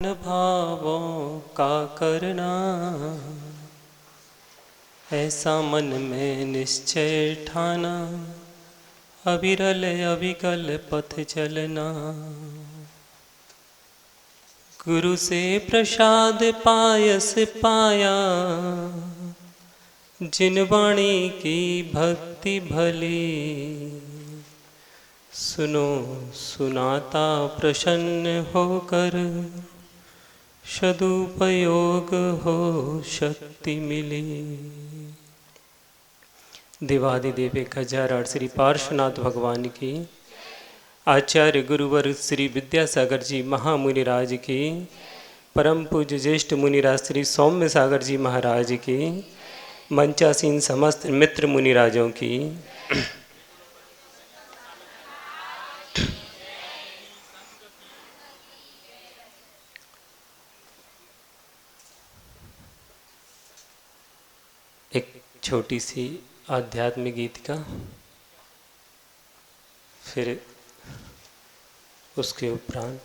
भावों का करना, ऐसा मन में निश्चय ठाना, अविरल अविकल पथ चलना। गुरु से प्रसाद पायस पाया, जिन वाणी की भक्ति भली, सुनो सुनाता प्रसन्न होकर, सदुपयोग हो शक्ति मिली। देवादिदेव 1008 श्री पार्श्वनाथ भगवान की, आचार्य गुरुवर श्री विद्यासागर जी महामुनि राज की, परम पूज्य ज्येष्ठ मुनिराज श्री सौम्य सागर जी महाराज की, मंचासीन समस्त मित्र मुनिराजों की, एक छोटी सी आध्यात्मिक गीत का, फिर उसके उपरांत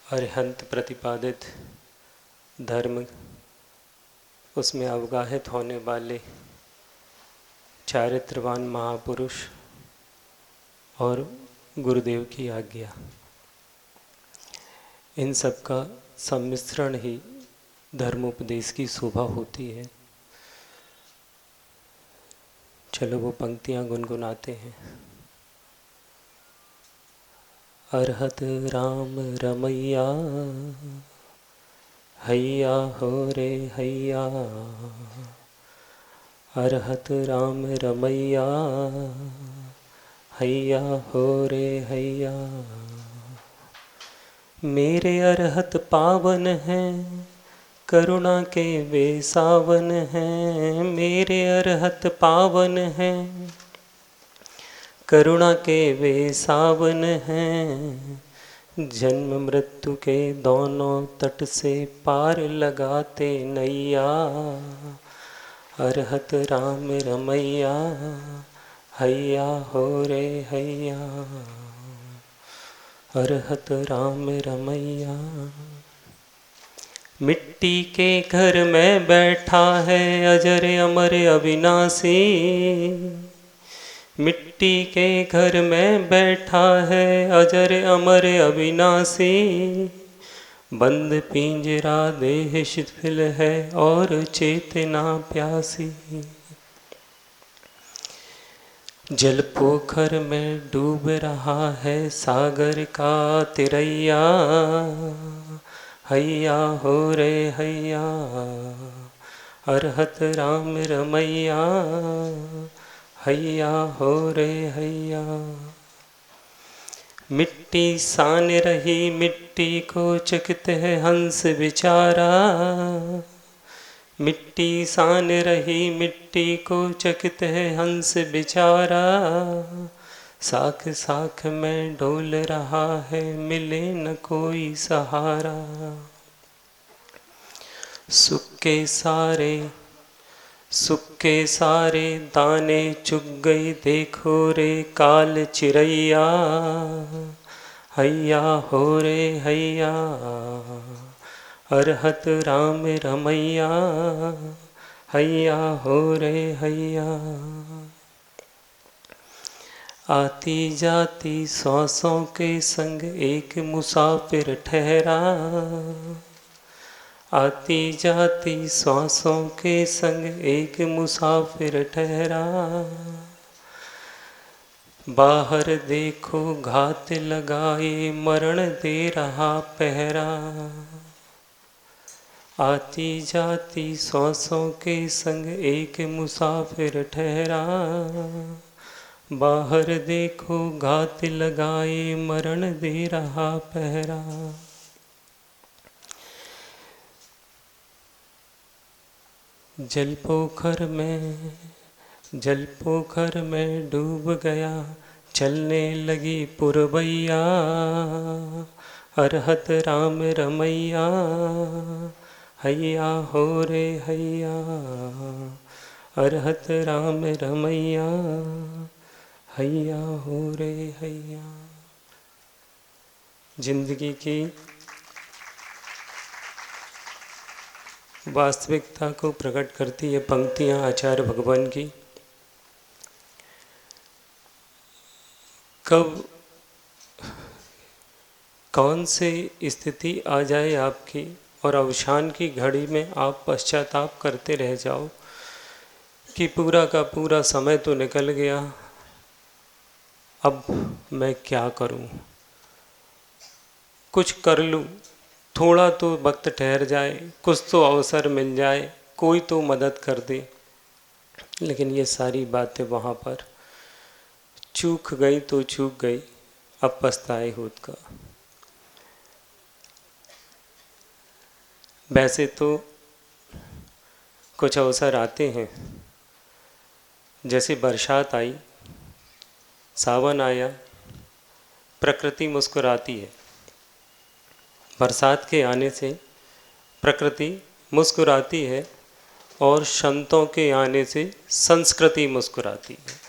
अरिहंत प्रतिपादित धर्म, उसमें अवगाहित होने वाले चारित्रवान महापुरुष और गुरुदेव की आज्ञा, इन सब का सम्मिश्रण ही धर्मोपदेश की शोभा होती है। चलो वो पंक्तियां गुनगुनाते हैं। अरहत राम रमैया, हैया हो रे हैया। अरहत राम रमैया, हैया हो रे हैया। मेरे अरहत पावन हैं, करुणा के वे सावन हैं। मेरे अरहत पावन हैं, करुणा के वे सावन हैं। जन्म मृत्यु के दोनों तट से पार लगाते नैया। अरहत राम रमैया, हैया हो रे हैया। अरहत राम रमैया। मिट्टी के घर में बैठा है अजर अमर अविनाशी। मिट्टी के घर में बैठा है अजर अमर अविनाशी। बंद पिंजरा देह शिथिल है और चेतना प्यासी। जल पोखर में डूब रहा है सागर का तिरैया। हैया हो रे हैया। अरहत राम रमैया, हैया हो रे हैया। मिट्टी सान रही मिट्टी को चखते है हंस बिचारा। मिट्टी सान रही मिट्टी को चखते है हंस बिचारा। साख साख में डोल रहा है मिले न कोई सहारा। सुक्के सारे दाने चुग गई देखो रे काल चिरैया। हैया हो रे हैया। अरहत राम रमैया, हैया हो रे हैया। आती जाती सांसों के संग एक मुसाफिर ठहरा। आती जाती सांसों के संग एक मुसाफिर ठहरा। बाहर देखो घात लगाए मरण दे रहा पहरा। आती जाती सांसों के संग एक मुसाफिर ठहरा। बाहर देखो घात लगाए मरण दे रहा पहरा। जल पोखर में डूब गया चलने लगी पुरवैया। अरहत राम रमैया, हैया हो रे हैया। अरहत राम रमैया, हैया हो रे हैया। जिंदगी की वास्तविकता को प्रकट करती है पंक्तियाँ आचार्य भगवान की। कब कौन से स्थिति आ जाए आपकी और अवसान की घड़ी में आप पश्चाताप करते रह जाओ कि पूरा का पूरा समय तो निकल गया, अब मैं क्या करूं, कुछ कर लूं, थोड़ा तो वक्त ठहर जाए, कुछ तो अवसर मिल जाए, कोई तो मदद कर दे। लेकिन ये सारी बातें वहाँ पर चूक गई तो चूक गई, अब पछताए होत का। वैसे तो कुछ अवसर आते हैं, जैसे बरसात आई, सावन आया, प्रकृति मुस्कुराती है। बरसात के आने से प्रकृति मुस्कुराती है और संतों के आने से संस्कृति मुस्कुराती है।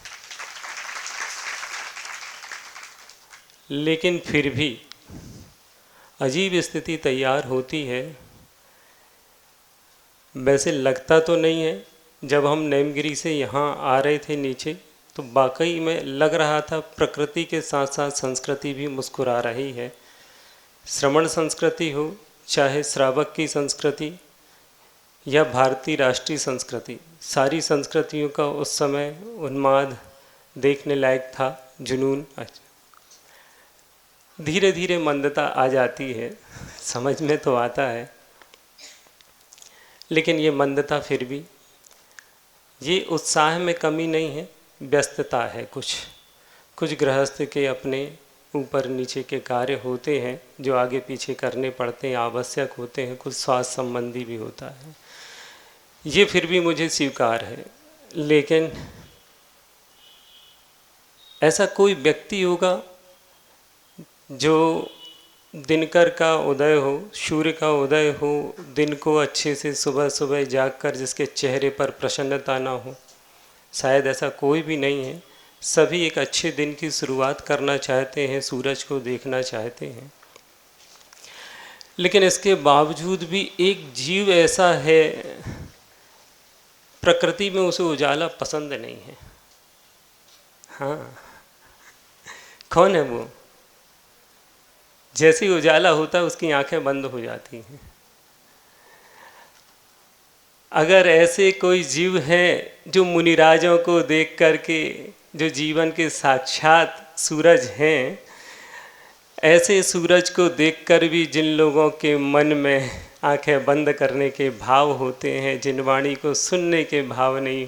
लेकिन फिर भी अजीब स्थिति तैयार होती है। वैसे लगता तो नहीं है, जब हम नेमगिरी से यहाँ आ रहे थे नीचे तो वाकई में लग रहा था प्रकृति के साथ साथ संस्कृति भी मुस्कुरा रही है। श्रमण संस्कृति हो, चाहे श्रावक की संस्कृति या भारतीय राष्ट्रीय संस्कृति, सारी संस्कृतियों का उस समय उन्माद देखने लायक था, जुनून। धीरे धीरे मंदता आ जाती है, समझ में तो आता है, लेकिन ये मंदता फिर भी, ये उत्साह में कमी नहीं है, व्यस्तता है। कुछ गृहस्थ के अपने ऊपर नीचे के कार्य होते हैं जो आगे पीछे करने पड़ते हैं, आवश्यक होते हैं, कुछ स्वास्थ्य संबंधी भी होता है, ये फिर भी मुझे स्वीकार है। लेकिन ऐसा कोई व्यक्ति होगा जो दिनकर का उदय हो, सूर्य का उदय हो, दिन को अच्छे से सुबह सुबह जागकर जिसके चेहरे पर प्रसन्नता ना हो? शायद ऐसा कोई भी नहीं है। सभी एक अच्छे दिन की शुरुआत करना चाहते हैं, सूरज को देखना चाहते हैं। लेकिन इसके बावजूद भी एक जीव ऐसा है, प्रकृति में उसे उजाला पसंद नहीं है। हाँ, कौन है वो? जैसे ही उजाला होता है उसकी आंखें बंद हो जाती हैं। अगर ऐसे कोई जीव हैं जो मुनिराजों को देख करके, जो जीवन के साक्षात सूरज हैं, ऐसे सूरज को देखकर भी जिन लोगों के मन में आंखें बंद करने के भाव होते हैं, जिन वाणी को सुनने के भाव नहीं,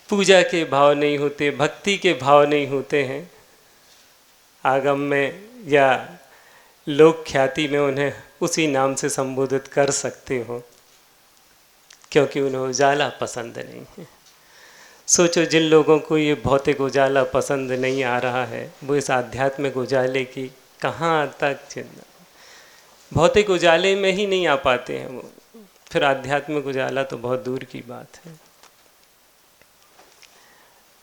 पूजा के भाव नहीं होते, भक्ति के भाव नहीं होते हैं, आगम में या लोक ख्याति में उन्हें उसी नाम से संबोधित कर सकते हो, क्योंकि उन्हें उजाला पसंद नहीं है। सोचो, जिन लोगों को ये भौतिक उजाला पसंद नहीं आ रहा है, वो इस आध्यात्मिक उजाले की कहाँ तक चिंता, भौतिक उजाले में ही नहीं आ पाते हैं वो, फिर आध्यात्मिक उजाला तो बहुत दूर की बात है।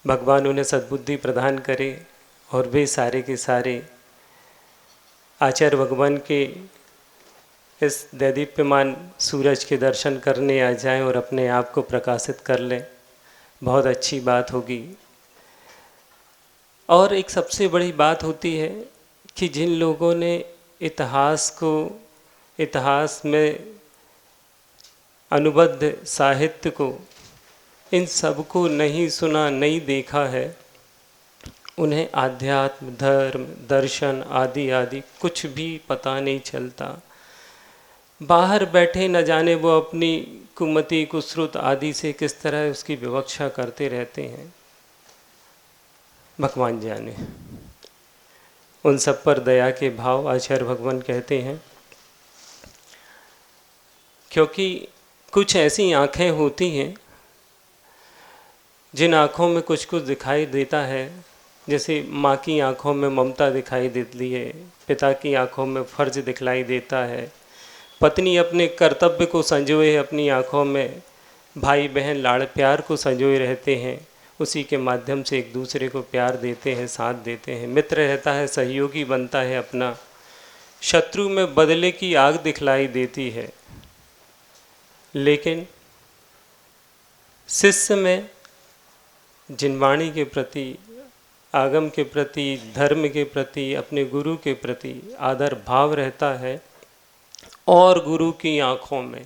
भगवान उन्हें सद्बुद्धि प्रदान करे और वे सारे के सारे आचार्य भगवान के इस दैदीप्यमान सूरज के दर्शन करने आ जाएं और अपने आप को प्रकाशित कर लें, बहुत अच्छी बात होगी। और एक सबसे बड़ी बात होती है कि जिन लोगों ने इतिहास में अनुबद्ध साहित्य को, इन सब को नहीं सुना, नहीं देखा है, उन्हें आध्यात्म, धर्म, दर्शन आदि आदि कुछ भी पता नहीं चलता। बाहर बैठे न जाने वो अपनी कुमति, कुश्रुत आदि से किस तरह उसकी विवक्षा करते रहते हैं, भगवान जाने। उन सब पर दया के भाव आचार्य भगवान कहते हैं, क्योंकि कुछ ऐसी आँखें होती हैं जिन आँखों में कुछ कुछ दिखाई देता है, जैसे माँ की आँखों में ममता दिखाई देती है, पिता की आँखों में फर्ज दिखलाई देता है, पत्नी अपने कर्तव्य को संजोए अपनी आँखों में, भाई बहन लाड़ प्यार को संजोए रहते हैं, उसी के माध्यम से एक दूसरे को प्यार देते हैं, साथ देते हैं, मित्र रहता है, सहयोगी बनता है अपना, शत्रु में बदले की आग दिखलाई देती है, लेकिन शिष्य में जिनवाणी के प्रति, आगम के प्रति, धर्म के प्रति, अपने गुरु के प्रति आदर भाव रहता है और गुरु की आँखों में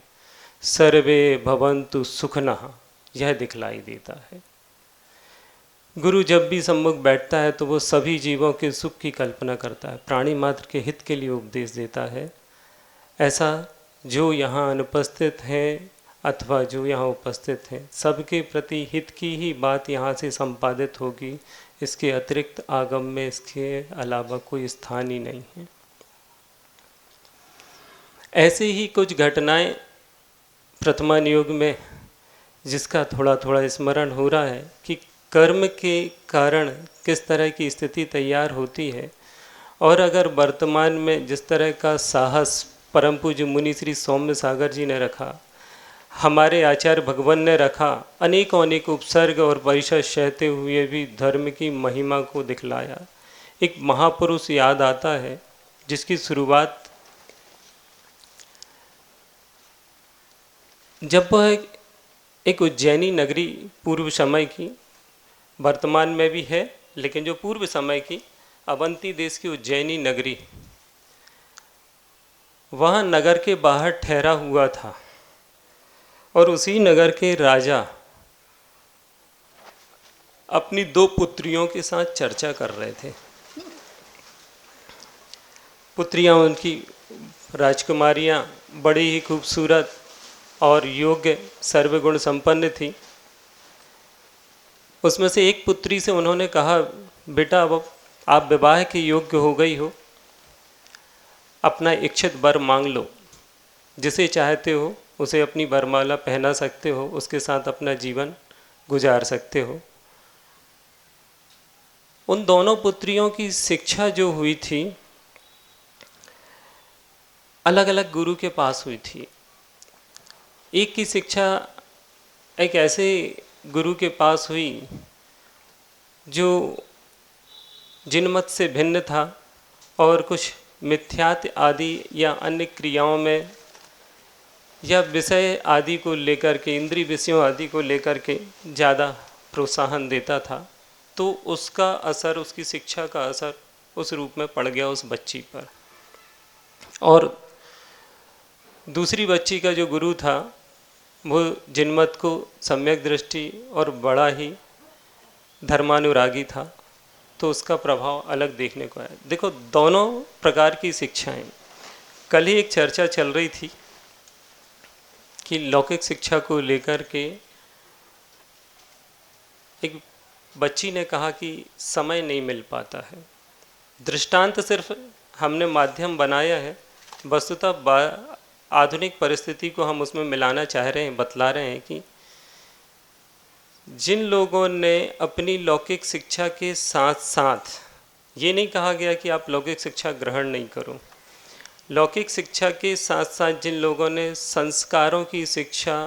सर्वे भवन्तु सुखनः यह दिखलाई देता है। गुरु जब भी सम्मुख बैठता है तो वो सभी जीवों के सुख की कल्पना करता है, प्राणी मात्र के हित के लिए उपदेश देता है। ऐसा जो यहाँ अनुपस्थित हैं अथवा जो यहाँ उपस्थित हैं, सबके प्रति हित की ही बात यहाँ से संपादित होगी। इसके अतिरिक्त आगम में इसके अलावा कोई स्थान ही नहीं है। ऐसे ही कुछ घटनाएं प्रथमा युग में, जिसका थोड़ा थोड़ा स्मरण हो रहा है कि कर्म के कारण किस तरह की स्थिति तैयार होती है। और अगर वर्तमान में जिस तरह का साहस परम पूज्य मुनि श्री सौम्य सागर जी ने रखा, हमारे आचार्य भगवान ने रखा, अनेकों अनेक उपसर्ग और परिषद सहते हुए भी धर्म की महिमा को दिखलाया। एक महापुरुष याद आता है जिसकी शुरुआत जब वह एक उज्जैनी नगरी पूर्व समय की, वर्तमान में भी है लेकिन जो पूर्व समय की अवंती देश की उज्जैनी नगरी, वहाँ नगर के बाहर ठहरा हुआ था और उसी नगर के राजा अपनी 2 पुत्रियों के साथ चर्चा कर रहे थे। पुत्रियाँ उनकी राजकुमारियाँ बड़ी ही खूबसूरत और योग्य सर्वगुण संपन्न थी। उसमें से एक पुत्री से उन्होंने कहा, बेटा अब आप विवाह के योग्य हो गई हो, अपना इच्छित वर मांग लो, जिसे चाहते हो उसे अपनी वरमाला पहना सकते हो, उसके साथ अपना जीवन गुजार सकते हो। उन दोनों पुत्रियों की शिक्षा जो हुई थी अलग अलग गुरु के पास हुई थी। एक की शिक्षा एक ऐसे गुरु के पास हुई जो जिनमत से भिन्न था और कुछ मिथ्यात्व आदि या अन्य क्रियाओं में या विषय आदि को लेकर के, इंद्रिय विषयों आदि को लेकर के ज़्यादा प्रोत्साहन देता था। तो उसका असर, उसकी शिक्षा का असर उस रूप में पड़ गया उस बच्ची पर। और दूसरी बच्ची का जो गुरु था वो जिनमत को सम्यक दृष्टि और बड़ा ही धर्मानुरागी था, तो उसका प्रभाव अलग देखने को आया। देखो, दोनों प्रकार की शिक्षाएं। कल ही एक चर्चा चल रही थी कि लौकिक शिक्षा को लेकर के एक बच्ची ने कहा कि समय नहीं मिल पाता है। दृष्टांत सिर्फ हमने माध्यम बनाया है, वस्तुतः आधुनिक परिस्थिति को हम उसमें मिलाना चाह रहे हैं, बतला रहे हैं कि जिन लोगों ने अपनी लौकिक शिक्षा के साथ साथ, ये नहीं कहा गया कि आप लौकिक शिक्षा ग्रहण नहीं करो, लौकिक शिक्षा के साथ साथ जिन लोगों ने संस्कारों की शिक्षा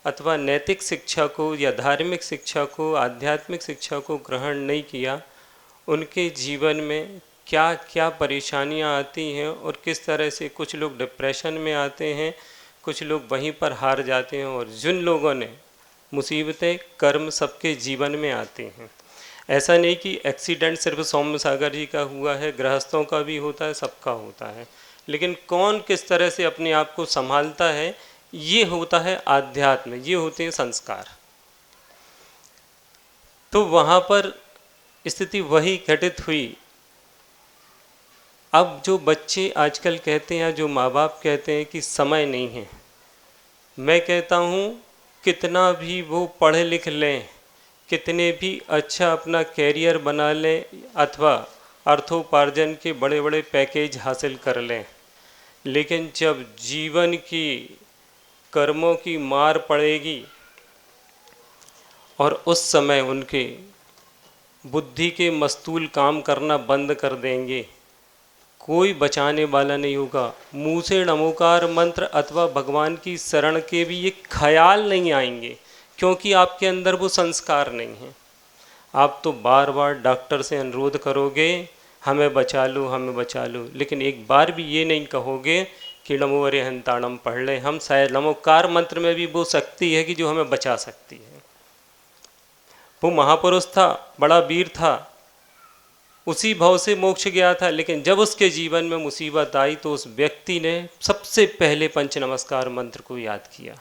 अथवा नैतिक शिक्षा को या धार्मिक शिक्षा को, आध्यात्मिक शिक्षा को ग्रहण नहीं किया, उनके जीवन में क्या क्या परेशानियां आती हैं और किस तरह से कुछ लोग डिप्रेशन में आते हैं, कुछ लोग वहीं पर हार जाते हैं। और जिन लोगों ने मुसीबतें, कर्म सबके जीवन में आते हैं। ऐसा नहीं कि एक्सीडेंट सिर्फ सौम्य सागर जी का हुआ है, गृहस्थों का भी होता है, सबका होता है। लेकिन कौन किस तरह से अपने आप को संभालता है, ये होता है आध्यात्म, ये होते हैं संस्कार। तो वहाँ पर स्थिति वही घटित हुई। अब जो बच्चे आजकल कहते हैं, जो माँ बाप कहते हैं कि समय नहीं है, मैं कहता हूँ कितना भी वो पढ़ लिख लें, कितने भी अच्छा अपना कैरियर बना लें अथवा अर्थोपार्जन के बड़े बड़े पैकेज हासिल कर लें, लेकिन जब जीवन की कर्मों की मार पड़ेगी और उस समय उनके बुद्धि के मस्तूल काम करना बंद कर देंगे, कोई बचाने वाला नहीं होगा। मुँह से नमोकार मंत्र अथवा भगवान की शरण के भी ये ख्याल नहीं आएंगे, क्योंकि आपके अंदर वो संस्कार नहीं है। आप तो बार बार डॉक्टर से अनुरोध करोगे, हमें बचा लो, हमें बचा लो, लेकिन एक बार भी ये नहीं कहोगे कि नमो अरिहंताणम पढ़ लें हम। शायद नमोकार मंत्र में भी वो शक्ति है कि जो हमें बचा सकती है। वो महापुरुष था, बड़ा वीर था, उसी भाव से मोक्ष गया था, लेकिन जब उसके जीवन में मुसीबत आई तो उस व्यक्ति ने सबसे पहले पंच नमस्कार मंत्र को याद किया।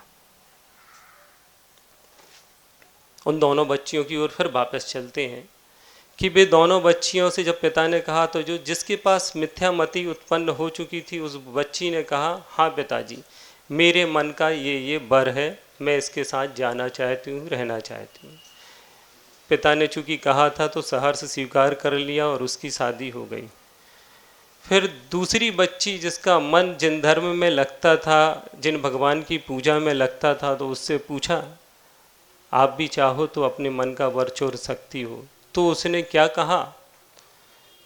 उन दोनों बच्चियों की ओर फिर वापस चलते हैं कि वे दोनों बच्चियों से जब पिता ने कहा तो जो जिसके पास मिथ्यामति उत्पन्न हो चुकी थी उस बच्ची ने कहा, हाँ पिताजी, मेरे मन का ये वर है, मैं इसके साथ जाना चाहती हूँ, रहना चाहती हूँ। पिता ने चूंकि कहा था तो सहर्ष स्वीकार कर लिया और उसकी शादी हो गई। फिर दूसरी बच्ची जिसका मन जिन धर्म में लगता था, जिन भगवान की पूजा में लगता था, तो उससे पूछा, आप भी चाहो तो अपने मन का वर चोर सकती हो। तो उसने क्या कहा,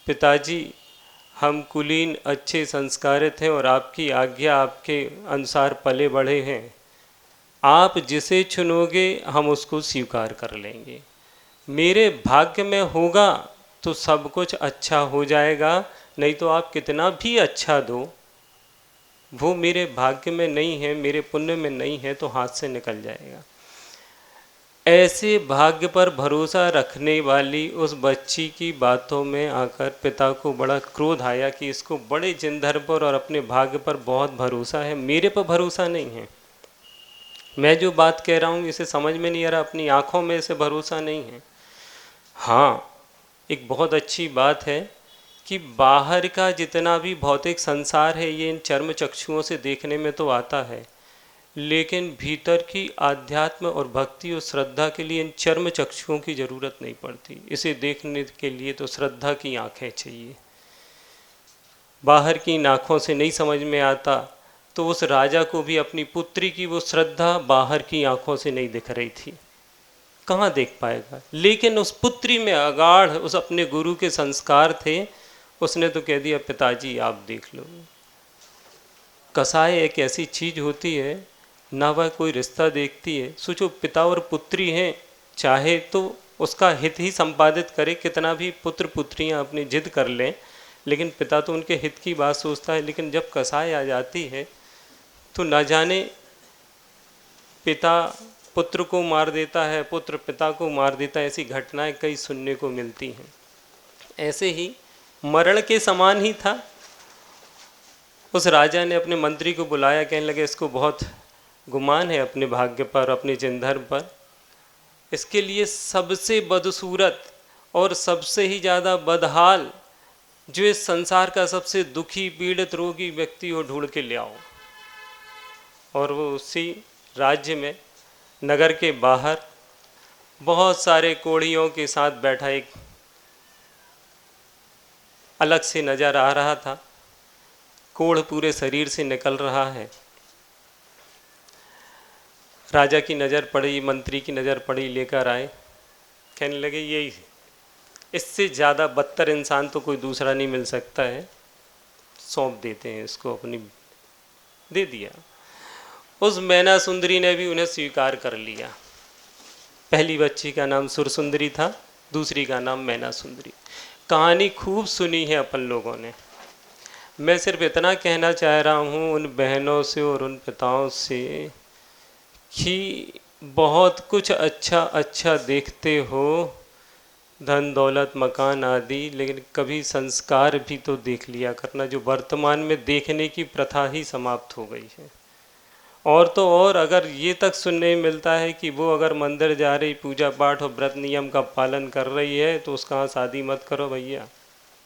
पिताजी हम कुलीन अच्छे संस्कारित हैं और आपकी आज्ञा, आपके अनुसार पले बढ़े हैं, आप जिसे चुनोगे हम उसको स्वीकार कर लेंगे। मेरे भाग्य में होगा तो सब कुछ अच्छा हो जाएगा, नहीं तो आप कितना भी अच्छा दो, वो मेरे भाग्य में नहीं है, मेरे पुण्य में नहीं है, तो हाथ से निकल जाएगा। ऐसे भाग्य पर भरोसा रखने वाली उस बच्ची की बातों में आकर पिता को बड़ा क्रोध आया कि इसको बड़े जिनधर पर और अपने भाग्य पर बहुत भरोसा है, मेरे पर भरोसा नहीं है। मैं जो बात कह रहा हूँ इसे समझ में नहीं आ रहा, अपनी आँखों में इसे भरोसा नहीं है। हाँ, एक बहुत अच्छी बात है कि बाहर का जितना भी भौतिक संसार है ये इन चर्म चक्षुओं से देखने में तो आता है, लेकिन भीतर की आध्यात्म और भक्ति और श्रद्धा के लिए इन चर्म चक्षुओं की ज़रूरत नहीं पड़ती। इसे देखने के लिए तो श्रद्धा की आँखें चाहिए। बाहर की आँखों से नहीं समझ में आता तो उस राजा को भी अपनी पुत्री की वो श्रद्धा बाहर की आँखों से नहीं दिख रही थी, कहाँ देख पाएगा। लेकिन उस पुत्री में अगाढ़ उस अपने गुरु के संस्कार थे, उसने तो कह दिया पिताजी आप देख लो। कसाई एक ऐसी चीज़ होती है, ना वह कोई रिश्ता देखती है। सोचो पिता और पुत्री हैं, चाहे तो उसका हित ही संपादित करे, कितना भी पुत्र पुत्रियां अपनी जिद कर लें, लेकिन पिता तो उनके हित की बात सोचता है। लेकिन जब कसाई आ जाती है तो न जाने पिता पुत्र को मार देता है, पुत्र पिता को मार देता है, ऐसी घटनाएं कई सुनने को मिलती हैं। ऐसे ही मरण के समान ही था। उस राजा ने अपने मंत्री को बुलाया, कहने लगे इसको बहुत गुमान है अपने भाग्य पर, अपने जिनधर्म पर, इसके लिए सबसे बदसूरत और सबसे ही ज़्यादा बदहाल जो इस संसार का सबसे दुखी पीड़ित रोगी व्यक्ति हो ढूंढ के ले आओ। और वो उसी राज्य में नगर के बाहर बहुत सारे कोढ़ियों के साथ बैठा एक अलग से नज़र आ रहा था। कोढ़ पूरे शरीर से निकल रहा है। राजा की नज़र पड़ी, मंत्री की नज़र पड़ी, लेकर आए। कहने लगे यही, इससे ज़्यादा बदतर इंसान तो कोई दूसरा नहीं मिल सकता है, सौंप देते हैं इसको अपनी। दे दिया। उस मैना सुंदरी ने भी उन्हें स्वीकार कर लिया। पहली बच्ची का नाम सुरसुंदरी था, दूसरी का नाम मैना सुंदरी। कहानी खूब सुनी है अपन लोगों ने। मैं सिर्फ इतना कहना चाह रहा हूँ उन बहनों से और उन पिताओं से कि बहुत कुछ अच्छा अच्छा देखते हो, धन दौलत मकान आदि, लेकिन कभी संस्कार भी तो देख लिया करना, जो वर्तमान में देखने की प्रथा ही समाप्त हो गई है। और तो और अगर ये तक सुनने में मिलता है कि वो अगर मंदिर जा रही, पूजा पाठ और व्रत नियम का पालन कर रही है, तो उसका यहाँ शादी मत करो भैया,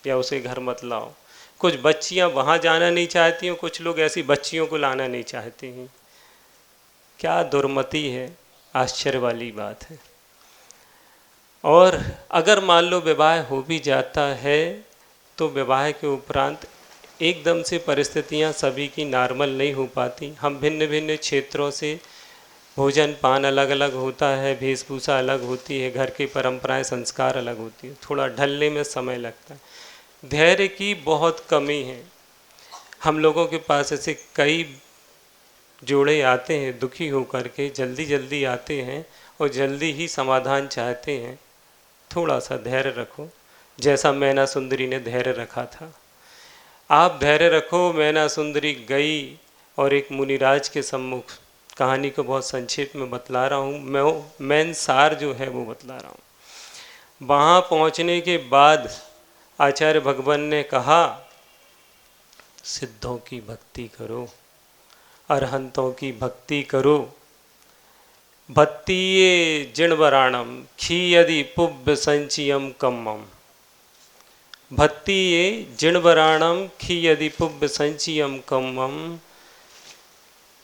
या उसे घर मत लाओ। कुछ बच्चियाँ वहाँ जाना नहीं चाहती हैं, कुछ लोग ऐसी बच्चियों को लाना नहीं चाहते हैं। क्या दुर्मति है, आश्चर्य वाली बात है। और अगर मान लो विवाह हो भी जाता है तो विवाह के उपरांत एकदम से परिस्थितियां सभी की नॉर्मल नहीं हो पाती। हम भिन्न भिन्न क्षेत्रों से, भोजन पान अलग अलग होता है, वेशभूषा अलग होती है, घर की परंपराएं संस्कार अलग होती है, थोड़ा ढलने में समय लगता है। धैर्य की बहुत कमी है। हम लोगों के पास ऐसे कई जोड़े आते हैं दुखी होकर के, जल्दी जल्दी आते हैं और जल्दी ही समाधान चाहते हैं। थोड़ा सा धैर्य रखो, जैसा मैना सुंदरी ने धैर्य रखा था। आप धैर्य रखो। मैना सुंदरी गई और एक मुनिराज के सम्मुख, कहानी को बहुत संक्षेप में बतला रहा हूँ, मैं मेन सार जो है वो बतला रहा हूँ। वहाँ पहुँचने के बाद आचार्य भगवान ने कहा, सिद्धों की भक्ति करो, अरहंतों की भक्ति करो। भत्तिये जिणवराणम खीयदि पुब्ब संचियम कम्मम। भत्तिये जिणवराणम खीयदि पुब्ब संचियम कम्मम।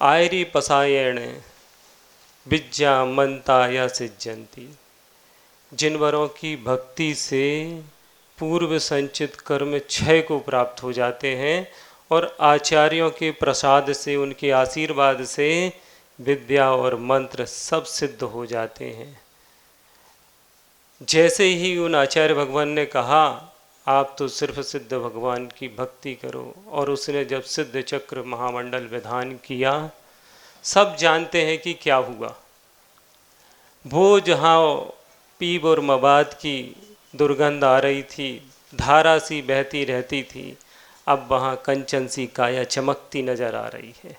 आयरी पसायण विद्या मनता या सिज्जंती। जिनवरों की भक्ति से पूर्व संचित कर्म क्षय को प्राप्त हो जाते हैं और आचार्यों के प्रसाद से, उनके आशीर्वाद से विद्या और मंत्र सब सिद्ध हो जाते हैं। जैसे ही उन आचार्य भगवान ने कहा, आप तो सिर्फ सिद्ध भगवान की भक्ति करो, और उसने जब सिद्ध चक्र महामंडल विधान किया, सब जानते हैं कि क्या हुआ। वो जहाँ पीप और मवाद की दुर्गंध आ रही थी, धारा सी बहती रहती थी, अब वहाँ कंचन सी काया चमकती नजर आ रही है।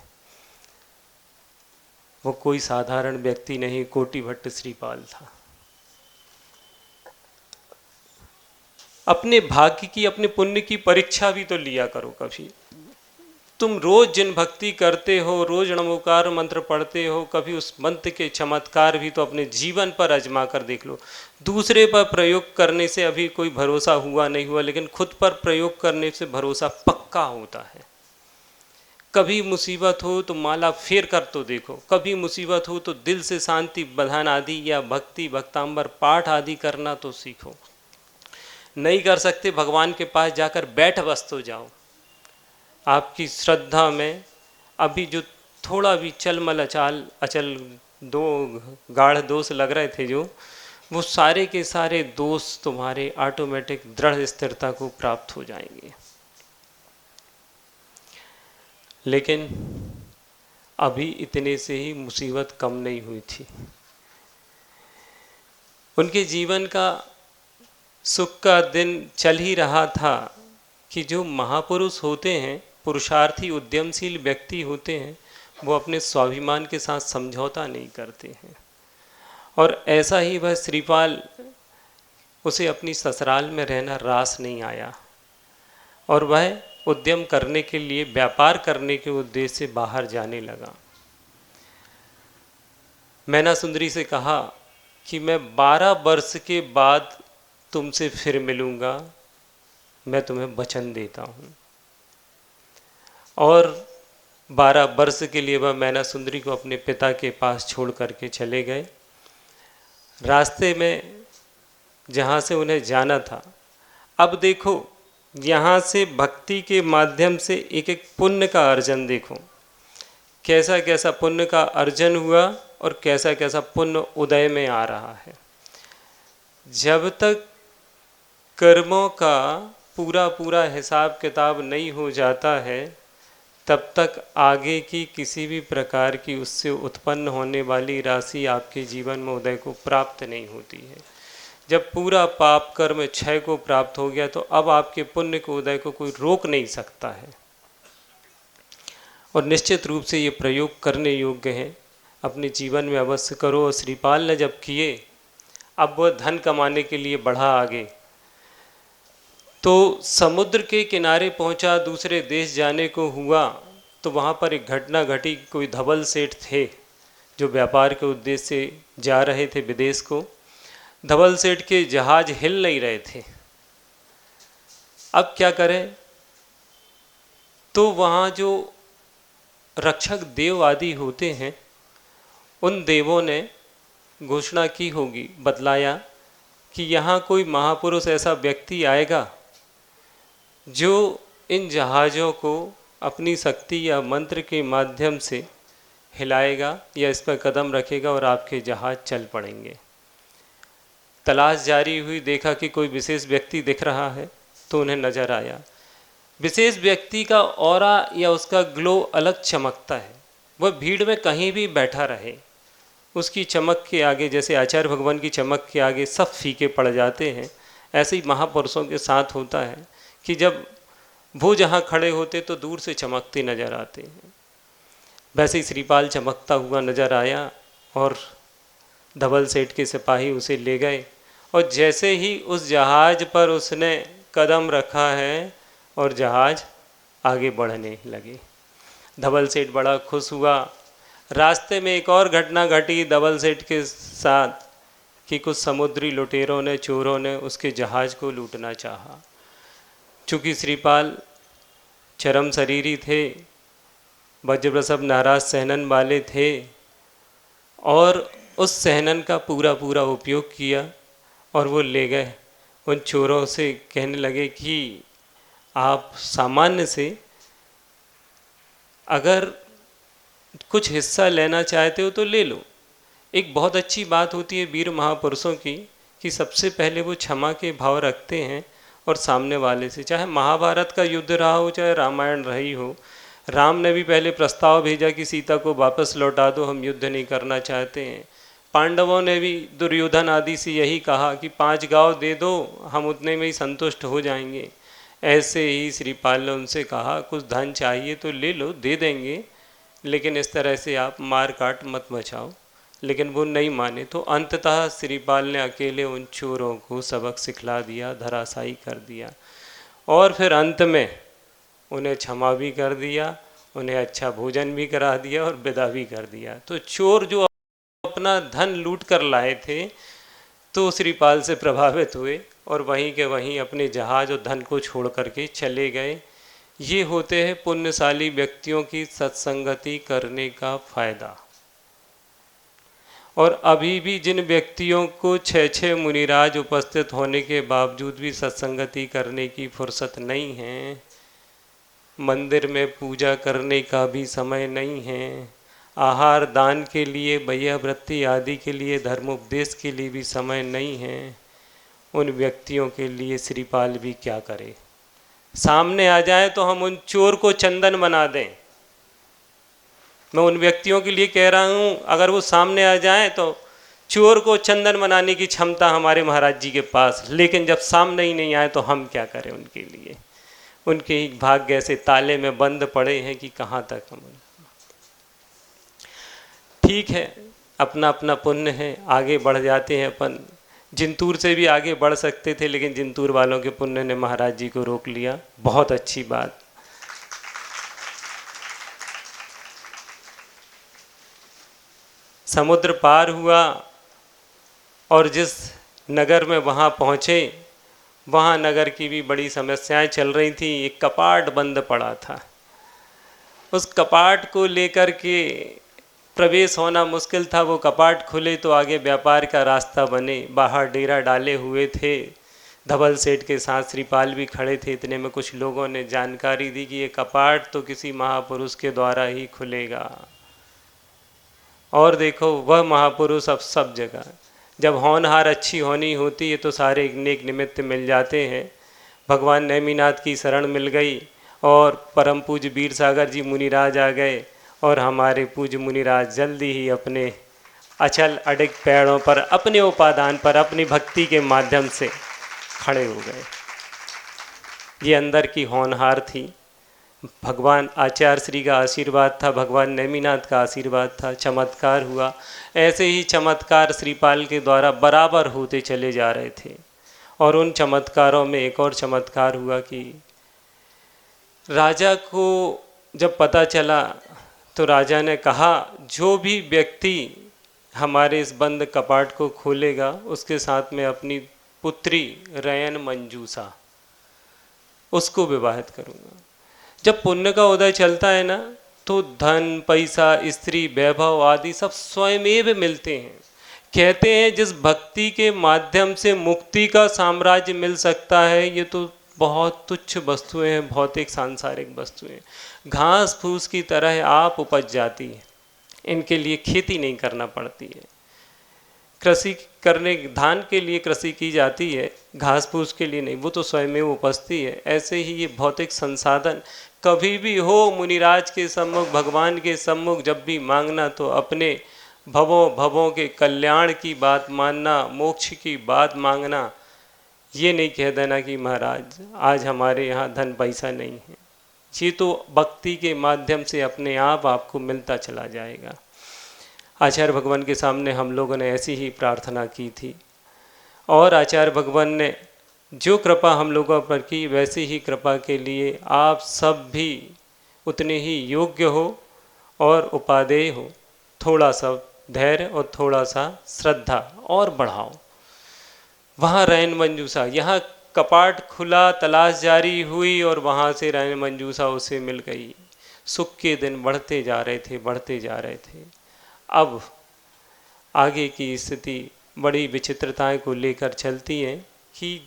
वो कोई साधारण व्यक्ति नहीं, कोटि भट्ट श्रीपाल था। अपने भाग्य की, अपने पुण्य की परीक्षा भी तो लिया करो कभी। तुम रोज जिन भक्ति करते हो, रोज नमोकार मंत्र पढ़ते हो, कभी उस मंत्र के चमत्कार भी तो अपने जीवन पर आजमा कर देख लो। दूसरे पर प्रयोग करने से अभी कोई भरोसा हुआ नहीं हुआ, लेकिन खुद पर प्रयोग करने से भरोसा पक्का होता है। कभी मुसीबत हो तो माला फेर कर तो देखो, कभी मुसीबत हो तो दिल से शांति बधान आदि या भक्ति भक्तांबर पाठ आदि करना तो सीखो। नहीं कर सकते, भगवान के पास जाकर बैठ बस तो जाओ। आपकी श्रद्धा में अभी जो थोड़ा भी चलमल अचल दो गाढ़ दोष लग रहे थे, जो वो सारे के सारे दोष तुम्हारे ऑटोमेटिक दृढ़ स्थिरता को प्राप्त हो जाएंगे। लेकिन अभी इतने से ही मुसीबत कम नहीं हुई थी। उनके जीवन का सुख का दिन चल ही रहा था कि जो महापुरुष होते हैं, पुरुषार्थी उद्यमशील व्यक्ति होते हैं, वो अपने स्वाभिमान के साथ समझौता नहीं करते हैं। और ऐसा ही वह श्रीपाल, उसे अपनी ससुराल में रहना रास नहीं आया और वह उद्यम करने के लिए, व्यापार करने के उद्देश्य से बाहर जाने लगा। मैना सुंदरी से कहा कि मैं 12 वर्ष के बाद तुमसे फिर मिलूंगा, मैं तुम्हें वचन देता हूँ। और 12 वर्ष के लिए वह मैना सुंदरी को अपने पिता के पास छोड़ करके चले गए। रास्ते में जहाँ से उन्हें जाना था, अब देखो यहाँ से भक्ति के माध्यम से एक एक पुण्य का अर्जन देखो, कैसा कैसा पुण्य का अर्जन हुआ और कैसा कैसा पुण्य उदय में आ रहा है। जब तक कर्मों का पूरा पूरा हिसाब किताब नहीं हो जाता है, तब तक आगे की किसी भी प्रकार की उससे उत्पन्न होने वाली राशि आपके जीवन में उदय को प्राप्त नहीं होती है। जब पूरा पाप कर्म क्षय को प्राप्त हो गया, तो अब आपके पुण्य को उदय को कोई रोक नहीं सकता है। और निश्चित रूप से ये प्रयोग करने योग्य है, अपने जीवन में अवश्य करो। और श्रीपाल ने जब किए, अब वह धन कमाने के लिए बढ़ा आगे, तो समुद्र के किनारे पहुंचा, दूसरे देश जाने को हुआ, तो वहाँ पर एक घटना घटी। कोई धवल सेठ थे जो व्यापार के उद्देश्य से जा रहे थे विदेश को। धवल सेठ के जहाज हिल नहीं रहे थे, अब क्या करें। तो वहाँ जो रक्षक देव आदि होते हैं, उन देवों ने घोषणा की होगी, बतलाया कि यहाँ कोई महापुरुष ऐसा व्यक्ति आएगा जो इन जहाज़ों को अपनी शक्ति या मंत्र के माध्यम से हिलाएगा या इस पर कदम रखेगा और आपके जहाज़ चल पड़ेंगे। तलाश जारी हुई, देखा कि कोई विशेष व्यक्ति दिख रहा है, तो उन्हें नज़र आया। विशेष व्यक्ति का ऑरा या उसका ग्लो अलग चमकता है। वह भीड़ में कहीं भी बैठा रहे, उसकी चमक के आगे, जैसे आचार्य भगवान की चमक के आगे सब फीके पड़ जाते हैं, ऐसे ही महापुरुषों के साथ होता है कि जब वो जहाँ खड़े होते तो दूर से चमकते नजर आते हैं। वैसे ही श्रीपाल चमकता हुआ नजर आया और धवल सेठ के सिपाही उसे ले गए, और जैसे ही उस जहाज पर उसने कदम रखा है और जहाज आगे बढ़ने लगे। धवल सेठ बड़ा खुश हुआ। रास्ते में एक और घटना घटी धवल सेठ के साथ कि कुछ समुद्री लुटेरों ने, चोरों ने उसके जहाज को लूटना चाहा। चूँकि श्रीपाल चरम शरीरी थे, वज्रवृषभ नाराज सहनन वाले थे, और उस सहनन का पूरा पूरा उपयोग किया और वो ले गए। उन चोरों से कहने लगे कि आप सामान्य से अगर कुछ हिस्सा लेना चाहते हो तो ले लो। एक बहुत अच्छी बात होती है वीर महापुरुषों की कि सबसे पहले वो क्षमा के भाव रखते हैं, और सामने वाले से, चाहे महाभारत का युद्ध रहा हो चाहे रामायण रही हो, राम ने भी पहले प्रस्ताव भेजा कि सीता को वापस लौटा दो, हम युद्ध नहीं करना चाहते हैं। पांडवों ने भी दुर्योधन आदि से यही कहा कि 5 गांव दे दो, हम उतने में ही संतुष्ट हो जाएंगे। ऐसे ही श्रीपाल ने उनसे कहा कुछ धन चाहिए तो ले लो, दे देंगे, लेकिन इस तरह से आप मार काट मत मचाओ। लेकिन वो नहीं माने, तो अंततः श्रीपाल ने अकेले उन चोरों को सबक सिखला दिया, धराशायी कर दिया, और फिर अंत में उन्हें क्षमा भी कर दिया, उन्हें अच्छा भोजन भी करा दिया और विदा भी कर दिया। तो चोर जो अपना धन लूट कर लाए थे तो श्रीपाल से प्रभावित हुए और वहीं के वहीं अपने जहाज और धन को छोड़ करके चले गए। ये होते हैं पुण्यशाली व्यक्तियों की सत्संगति करने का फायदा। और अभी भी जिन व्यक्तियों को 6 मुनिराज उपस्थित होने के बावजूद भी सत्संगति करने की फुर्सत नहीं है, मंदिर में पूजा करने का भी समय नहीं है, आहार दान के लिए, भैया वृत्ति आदि के लिए, धर्मोपदेश के लिए भी समय नहीं है, उन व्यक्तियों के लिए श्रीपाल भी क्या करे। सामने आ जाए तो हम उन चोर को चंदन बना दें। मैं उन व्यक्तियों के लिए कह रहा हूँ, अगर वो सामने आ जाए तो चोर को चंदन बनाने की क्षमता हमारे महाराज जी के पास, लेकिन जब सामने ही नहीं आए तो हम क्या करें उनके लिए। उनके ही भाग्य ऐसे ताले में बंद पड़े हैं कि कहाँ तक हम। ठीक है, अपना अपना पुण्य है, आगे बढ़ जाते हैं अपन। जिंतूर से भी आगे बढ़ सकते थे, लेकिन जिंतूर वालों के पुण्य ने महाराज जी को रोक लिया। बहुत अच्छी बात। समुद्र पार हुआ और जिस नगर में वहाँ पहुँचे, वहाँ नगर की भी बड़ी समस्याएं चल रही थी। एक कपाट बंद पड़ा था, उस कपाट को लेकर के प्रवेश होना मुश्किल था। वो कपाट खुले तो आगे व्यापार का रास्ता बने। बाहर डेरा डाले हुए थे, धवल सेठ के साथ श्रीपाल भी खड़े थे। इतने में कुछ लोगों ने जानकारी दी कि ये कपाट तो किसी महापुरुष के द्वारा ही खुलेगा। और देखो वह महापुरुष अब सब जगह, जब होनहार अच्छी होनी होती है तो सारे नेक निमित्त मिल जाते हैं। भगवान नेमिनाथ की शरण मिल गई और परम पूज्य वीर सागर जी मुनिराज आ गए, और हमारे पूज्य मुनिराज जल्दी ही अपने अचल अडिग पैरों पर, अपने उपादान पर, अपनी भक्ति के माध्यम से खड़े हो गए। ये अंदर की होनहार थी। भगवान आचार्य श्री का आशीर्वाद था, भगवान नेमिनाथ का आशीर्वाद था, चमत्कार हुआ। ऐसे ही चमत्कार श्रीपाल के द्वारा बराबर होते चले जा रहे थे। और उन चमत्कारों में एक और चमत्कार हुआ कि राजा को जब पता चला तो राजा ने कहा, जो भी व्यक्ति हमारे इस बंद कपाट को खोलेगा उसके साथ में अपनी पुत्री रयन मंजूषा, उसको विवाहित करूँगा। जब पुण्य का उदय चलता है ना, तो धन, पैसा, स्त्री, वैभव आदि सब स्वयमेव मिलते हैं। कहते हैं जिस भक्ति के माध्यम से मुक्ति का साम्राज्य मिल सकता है, ये तो बहुत तुच्छ वस्तुएं हैं, भौतिक सांसारिक वस्तुएं। घास फूस की तरह आप उपज जाती है, इनके लिए खेती नहीं करना पड़ती है। कृषि करने, धान के लिए कृषि की जाती है, घास फूस के लिए नहीं, वो तो स्वयं उपजती है। ऐसे ही ये भौतिक संसाधन कभी भी हो मुनिराज के सम्मुख, भगवान के सम्मुख जब भी मांगना तो अपने भवों भवों के कल्याण की बात मानना, मोक्ष की बात मांगना, ये नहीं कह देना कि महाराज आज हमारे यहाँ धन पैसा नहीं है। ये तो भक्ति के माध्यम से अपने आप आपको मिलता चला जाएगा। आचार्य भगवान के सामने हम लोगों ने ऐसी ही प्रार्थना की थी और आचार्य भगवान ने जो कृपा हम लोगों पर की वैसे ही कृपा के लिए आप सब भी उतने ही योग्य हो और उपादेय हो। थोड़ा सा धैर्य और थोड़ा सा श्रद्धा और बढ़ाओ। वहाँ रैन मंजूषा, यहाँ कपाट खुला, तलाश जारी हुई और वहाँ से रैन मंजूषा उसे मिल गई। सुख के दिन बढ़ते जा रहे थे, बढ़ते जा रहे थे। अब आगे की स्थिति बड़ी विचित्रताएं को लेकर चलती है कि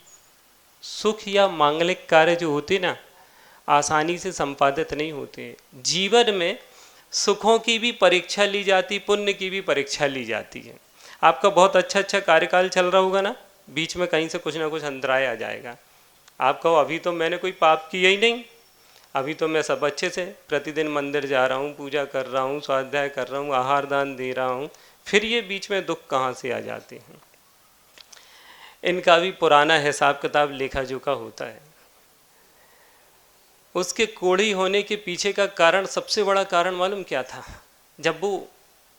सुख या मांगलिक कार्य जो होते ना आसानी से संपादित नहीं होते। जीवन में सुखों की भी परीक्षा ली जाती, पुण्य की भी परीक्षा ली जाती है। आपका बहुत अच्छा कार्यकाल चल रहा होगा ना, बीच में कहीं से कुछ ना कुछ अंतराय आ जाएगा। आप कहो अभी तो मैंने कोई पाप किया ही नहीं, अभी तो मैं सब अच्छे से प्रतिदिन मंदिर जा रहा हूँ, पूजा कर रहा हूँ, स्वाध्याय कर रहा हूँ, आहार दान दे रहा हूँ, फिर ये बीच में दुख कहाँ से आ जाते हैं। इनका भी पुराना हिसाब किताब लेखा जोखा होता है। उसके कोढ़ी होने के पीछे का कारण, सबसे बड़ा कारण मालूम क्या था? जब वो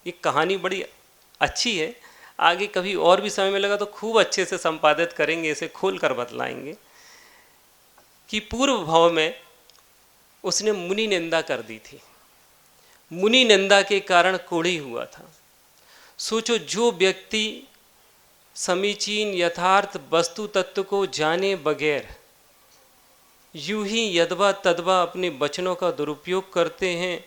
ये कहानी बड़ी अच्छी है, आगे कभी और भी समय मिलेगा तो खूब अच्छे से संपादित करेंगे, इसे खोल कर बतलाएंगे कि पूर्व भाव में उसने मुनि निंदा कर दी थी। मुनि निंदा के कारण कोढ़ी हुआ था। सोचो, जो व्यक्ति समीचीन यथार्थ वस्तु तत्व को जाने बगैर यूं ही यदवा तदवा अपने वचनों का दुरुपयोग करते हैं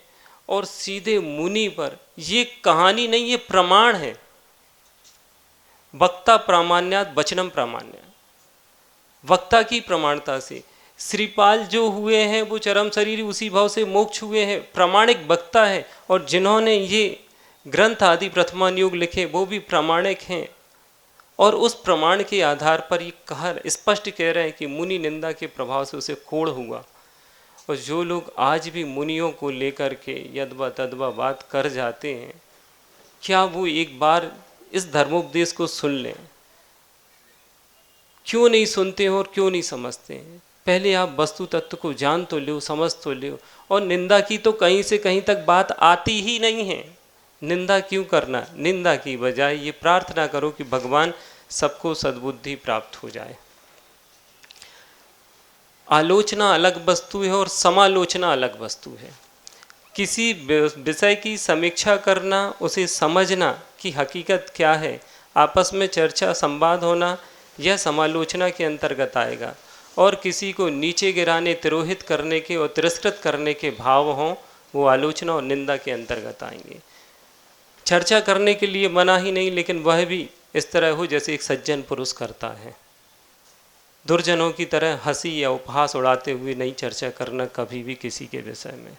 और सीधे मुनि पर, ये कहानी नहीं, ये प्रमाण है। वक्ता प्रामाण्यात वचनम प्रामाण्य, वक्ता की प्रमाणता से श्रीपाल जो हुए हैं वो चरम शरीर उसी भाव से मोक्ष हुए हैं, प्रामाणिक वक्ता है। और जिन्होंने ये ग्रंथ आदि प्रथमान युग लिखे वो भी प्रामाणिक हैं और उस प्रमाण के आधार पर ये कहा स्पष्ट कह रहे हैं कि मुनि निंदा के प्रभाव से उसे कोढ़ हुआ। और जो लोग आज भी मुनियों को लेकर के यदवा तदवा बात कर जाते हैं, क्या वो एक बार इस धर्मोपदेश को सुन लें? क्यों नहीं सुनते हो और क्यों नहीं समझते हैं? पहले आप वस्तु तत्व को जान तो लो, समझ तो लो। और निंदा की तो कहीं से कहीं तक बात आती ही नहीं है। निंदा क्यों करना? निंदा की बजाय ये प्रार्थना करो कि भगवान सबको सद्बुद्धि प्राप्त हो जाए। आलोचना अलग वस्तु है और समालोचना अलग वस्तु है। किसी विषय की समीक्षा करना, उसे समझना कि हकीकत क्या है, आपस में चर्चा संवाद होना, यह समालोचना के अंतर्गत आएगा। और किसी को नीचे गिराने, तिरोहित करने के और तिरस्कृत करने के भाव हों, वो आलोचना और निंदा के अंतर्गत आएंगे। चर्चा करने के लिए मना ही नहीं, लेकिन वह भी इस तरह हो जैसे एक सज्जन पुरुष करता है। दुर्जनों की तरह हंसी या उपहास उड़ाते हुए नहीं चर्चा करना कभी भी किसी के विषय में।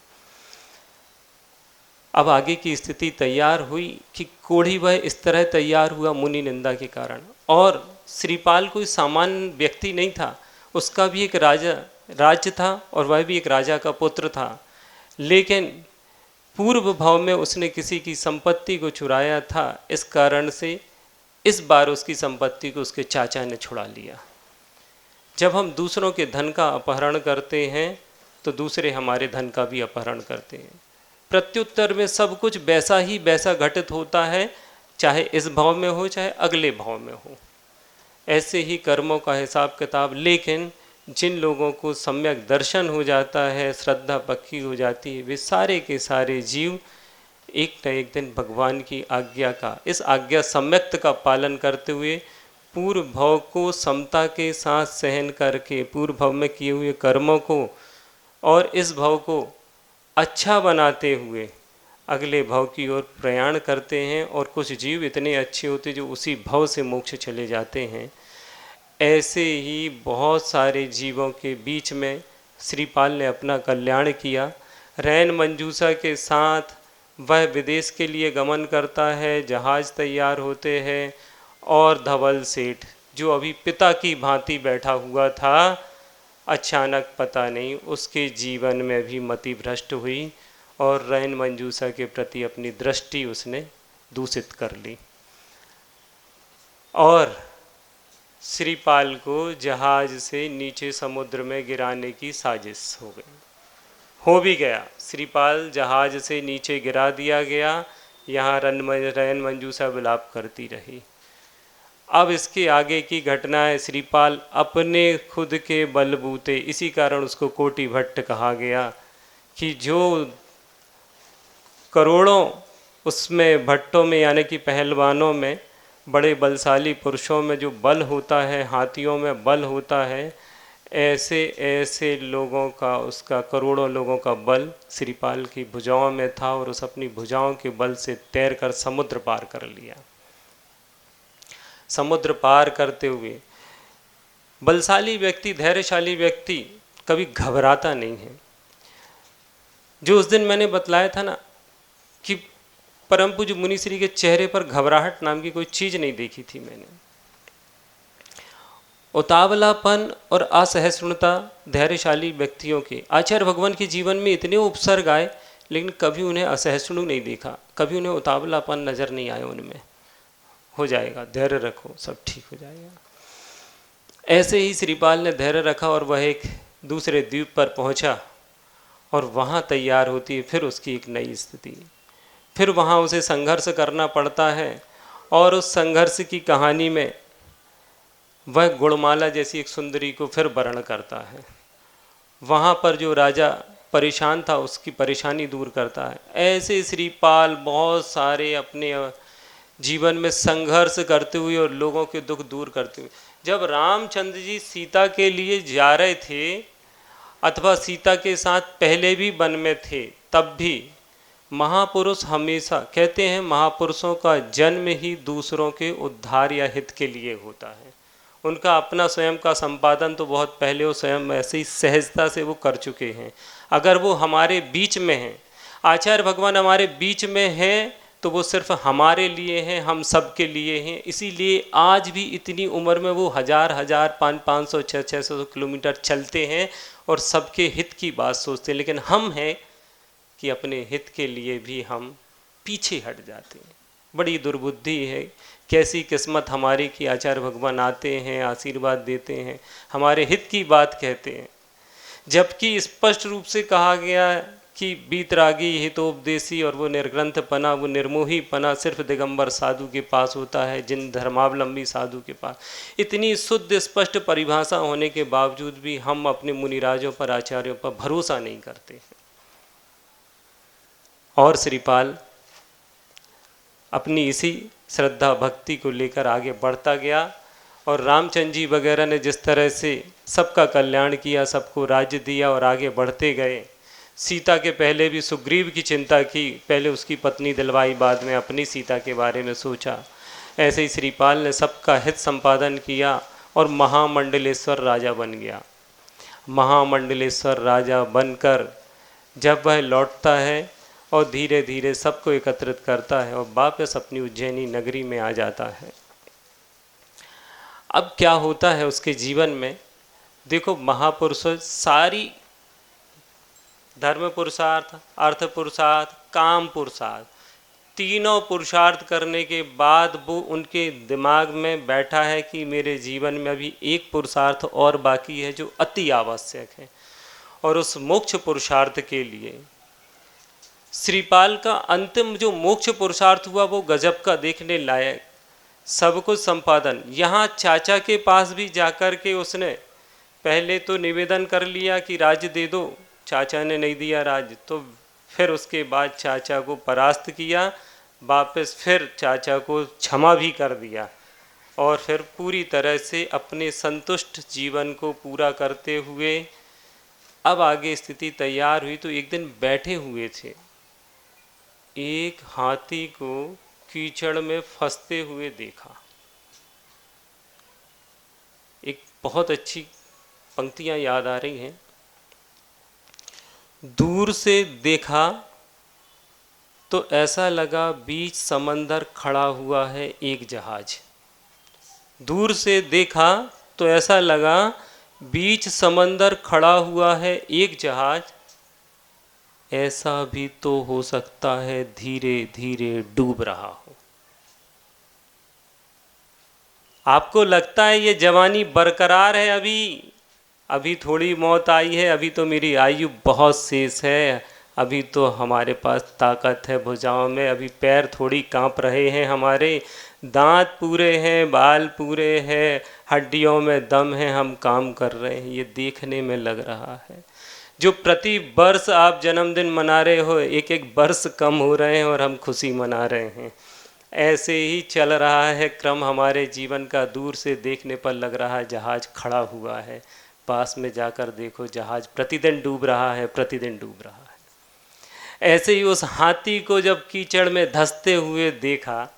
अब आगे की स्थिति तैयार हुई कि कोढ़ी वह इस तरह तैयार हुआ मुनि निंदा के कारण। और श्रीपाल कोई सामान्य व्यक्ति नहीं था, उसका भी एक राज्य था और वह भी एक राजा का पुत्र था। लेकिन पूर्व भाव में उसने किसी की संपत्ति को चुराया था, इस कारण से इस बार उसकी संपत्ति को उसके चाचा ने छुड़ा लिया। जब हम दूसरों के धन का अपहरण करते हैं तो दूसरे हमारे धन का भी अपहरण करते हैं। प्रत्युत्तर में सब कुछ वैसा ही वैसा घटित होता है, चाहे इस भाव में हो चाहे अगले भाव में हो। ऐसे ही कर्मों का हिसाब किताब। लेकिन जिन लोगों को सम्यक दर्शन हो जाता है, श्रद्धा पक्की हो जाती है, वे सारे के सारे जीव एक न एक दिन भगवान की आज्ञा का, इस आज्ञा सम्यक्त का पालन करते हुए पूर्व भाव को समता के साथ सहन करके, पूर्व भाव में किए हुए कर्मों को और इस भाव को अच्छा बनाते हुए अगले भाव की ओर प्रयाण करते हैं। और कुछ जीव इतने अच्छे होते जो उसी भाव से मोक्ष चले जाते हैं। ऐसे ही बहुत सारे जीवों के बीच में श्रीपाल ने अपना कल्याण किया। रैन मंजूषा के साथ वह विदेश के लिए गमन करता है, जहाज तैयार होते हैं और धवल सेठ जो अभी पिता की भांति बैठा हुआ था, अचानक पता नहीं उसके जीवन में भी मति भ्रष्ट हुई और रैन मंजूषा के प्रति अपनी दृष्टि उसने दूषित कर ली। और श्रीपाल को जहाज से नीचे समुद्र में गिराने की साजिश हो गई। हो भी गया, श्रीपाल जहाज से नीचे गिरा दिया गया। यहाँ रैन मंजूषा विलाप करती रही। अब इसके आगे की घटना है, श्रीपाल अपने खुद के बलबूते, इसी कारण उसको कोटि भट्ट कहा गया कि जो करोड़ों उसमें भट्टों में यानी कि पहलवानों में, बड़े बलशाली पुरुषों में जो बल होता है, हाथियों में बल होता है, ऐसे ऐसे लोगों का, उसका करोड़ों लोगों का बल श्रीपाल की भुजाओं में था और उस अपनी भुजाओं के बल से तैरकर समुद्र पार कर लिया। समुद्र पार करते हुए बलशाली व्यक्ति, धैर्यशाली व्यक्ति कभी घबराता नहीं है। जो उस दिन मैंने बतलाया था ना कि परम पूज्य मुनिश्री के चेहरे पर घबराहट नाम की कोई चीज़ नहीं देखी थी मैंने। उतावलापन और असहिष्णुता धैर्यशाली व्यक्तियों के, आचार्य भगवान के जीवन में इतने उपसर्ग आए लेकिन कभी उन्हें असहिष्णु नहीं देखा, कभी उन्हें उतावलापन नज़र नहीं आया उनमें। हो जाएगा, धैर्य रखो, सब ठीक हो जाएगा। ऐसे ही श्रीपाल ने धैर्य रखा और वह एक दूसरे द्वीप पर पहुंचा और वहाँ तैयार होती है फिर उसकी एक नई स्थिति। फिर वहाँ उसे संघर्ष करना पड़ता है और उस संघर्ष की कहानी में वह गुणमाला जैसी एक सुंदरी को फिर वर्ण करता है। वहाँ पर जो राजा परेशान था उसकी परेशानी दूर करता है। ऐसे श्रीपाल बहुत सारे अपने जीवन में संघर्ष करते हुए और लोगों के दुख दूर करते हुए, जब रामचंद्र जी सीता के लिए जा रहे थे अथवा सीता के साथ पहले भी वन में थे, तब भी महापुरुष हमेशा कहते हैं महापुरुषों का जन्म ही दूसरों के उद्धार या हित के लिए होता है। उनका अपना स्वयं का संपादन तो बहुत पहले वो स्वयं ऐसे ही सहजता से वो कर चुके हैं। अगर वो हमारे बीच में हैं, आचार्य भगवान हमारे बीच में हैं, तो वो सिर्फ हमारे लिए हैं, हम सब के लिए हैं। इसीलिए आज भी इतनी उम्र में वो हज़ार 500 600 किलोमीटर चलते हैं और सबके हित की बात सोचते हैं। लेकिन हम हैं कि अपने हित के लिए भी हम पीछे हट जाते हैं। बड़ी दुर्बुद्धि है, कैसी किस्मत हमारी कि आचार्य भगवान आते हैं, आशीर्वाद देते हैं, हमारे हित की कहते हैं, जबकि स्पष्ट रूप से कहा गया कि बीतरागी हितोपदेशी और वो निर्ग्रंथपना, वो निर्मोहीपना सिर्फ दिगंबर साधु के पास होता है, जिन धर्मावलंबी साधु के पास। इतनी शुद्ध स्पष्ट परिभाषा होने के बावजूद भी हम अपने मुनिराजों पर, आचार्यों पर भरोसा नहीं करते हैं। और श्रीपाल अपनी इसी श्रद्धा भक्ति को लेकर आगे बढ़ता गया और रामचंद्र जी वगैरह ने जिस तरह से सबका कल्याण किया, सबको राज्य दिया और आगे बढ़ते गए। सीता के पहले भी सुग्रीव की चिंता की, पहले उसकी पत्नी दिलवाई, बाद में अपनी सीता के बारे में सोचा। ऐसे ही श्रीपाल ने सबका हित संपादन किया और महामंडलेश्वर राजा बन गया। महामंडलेश्वर राजा बनकर जब वह लौटता है और धीरे धीरे सबको एकत्रित करता है और वापस अपनी उज्जैनी नगरी में आ जाता है। अब क्या होता है उसके जीवन में, देखो महापुरुषों सारी धर्म पुरुषार्थ, अर्थ पुरुषार्थ, काम पुरुषार्थ, तीनों पुरुषार्थ करने के बाद वो उनके दिमाग में बैठा है कि मेरे जीवन में अभी एक पुरुषार्थ और बाकी है जो अति आवश्यक है। और उस मोक्ष पुरुषार्थ के लिए श्रीपाल का अंतिम जो मोक्ष पुरुषार्थ हुआ वो गजब का, देखने लायक, सब कुछ संपादन। यहाँ चाचा के पास भी जाकर के उसने पहले तो निवेदन कर लिया कि राज्य दे दो, चाचा ने नहीं दिया राज्य, तो फिर उसके बाद चाचा को परास्त किया, वापस फिर चाचा को क्षमा भी कर दिया और फिर पूरी तरह से अपने संतुष्ट जीवन को पूरा करते हुए अब आगे स्थिति तैयार हुई। तो एक दिन बैठे हुए थे, एक हाथी को कीचड़ में फंसते हुए देखा। एक बहुत अच्छी पंक्तियां याद आ रही हैं। दूर से देखा तो ऐसा लगा बीच समंदर खड़ा हुआ है एक जहाज। दूर से देखा तो ऐसा लगा बीच समंदर खड़ा हुआ है एक जहाज। ऐसा भी तो हो सकता है धीरे धीरे डूब रहा हो। आपको लगता है ये जवानी बरकरार है, अभी थोड़ी मौत आई है, अभी तो मेरी आयु बहुत शेष है, अभी तो हमारे पास ताकत है भुजाओं में, अभी पैर थोड़ी कांप रहे हैं हमारे, दांत पूरे हैं, बाल पूरे हैं, हड्डियों में दम है, हम काम कर रहे हैं, ये देखने में लग रहा है। जो प्रति वर्ष आप जन्मदिन मना रहे हो, एक एक वर्ष कम हो रहे हैं और हम खुशी मना रहे हैं। ऐसे ही चल रहा है क्रम हमारे जीवन का। दूर से देखने पर लग रहा है जहाज खड़ा हुआ है, पास में जाकर देखो जहाज प्रतिदिन डूब रहा है, प्रतिदिन डूब रहा है। ऐसे ही उस हाथी को जब कीचड़ में धंसते हुए देखा,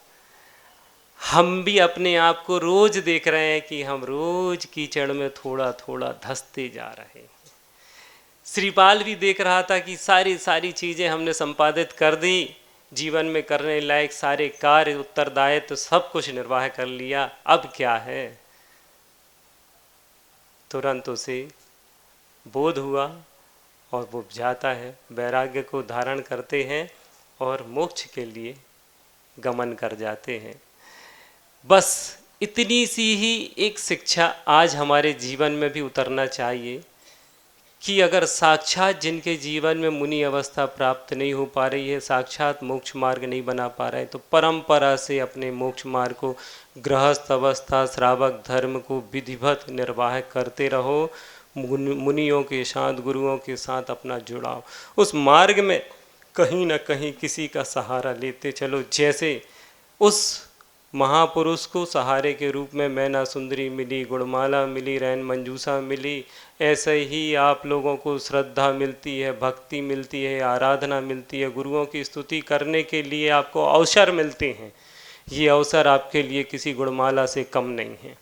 हम भी अपने आप को रोज देख रहे हैं कि हम रोज कीचड़ में थोड़ा थोड़ा धंसते जा रहे हैं। श्रीपाल भी देख रहा था कि सारी चीज़ें हमने संपादित कर दी, जीवन में करने लायक सारे कार्य उत्तरदायित्व तो सब कुछ निर्वाह कर लिया, अब क्या है। तुरंत उसे बोध हुआ और वो जाता है, वैराग्य को धारण करते हैं और मोक्ष के लिए गमन कर जाते हैं। बस इतनी सी ही एक शिक्षा आज हमारे जीवन में भी उतरना चाहिए कि अगर साक्षात जिनके जीवन में मुनि अवस्था प्राप्त नहीं हो पा रही है, साक्षात मोक्ष मार्ग नहीं बना पा रहे, तो परंपरा से अपने मोक्ष मार्ग को, गृहस्थ अवस्था श्रावक धर्म को विधिवत निर्वाह करते रहो। मुनियों के साथ, गुरुओं के साथ अपना जुड़ाव, उस मार्ग में कहीं ना कहीं किसी का सहारा लेते चलो। जैसे उस महापुरुष को सहारे के रूप में मैना सुंदरी मिली, गुणमाला मिली, रैन मंजूषा मिली, ऐसे ही आप लोगों को श्रद्धा मिलती है, भक्ति मिलती है, आराधना मिलती है, गुरुओं की स्तुति करने के लिए आपको अवसर मिलते हैं। ये अवसर आपके लिए किसी गुणमाला से कम नहीं है।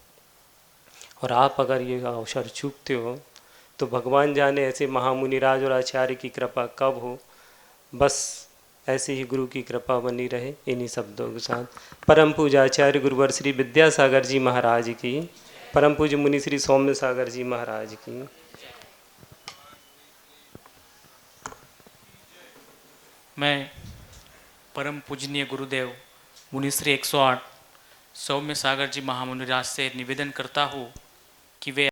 और आप अगर ये अवसर चूकते हो तो भगवान जाने ऐसे महामुनिराज और आचार्य की कृपा कब हो। बस ऐसे ही गुरु की कृपा बनी रहे। इन्हीं शब्दों के साथ परम पूज्य आचार्य गुरुवर श्री विद्यासागर जी महाराज की, परम पूज्य मुनि श्री सौम्य सागर जी महाराज की। मैं परम पूजनीय गुरुदेव मुनि श्री 108 सौम्य सागर जी महामुनिराज से निवेदन करता हूँ कि वे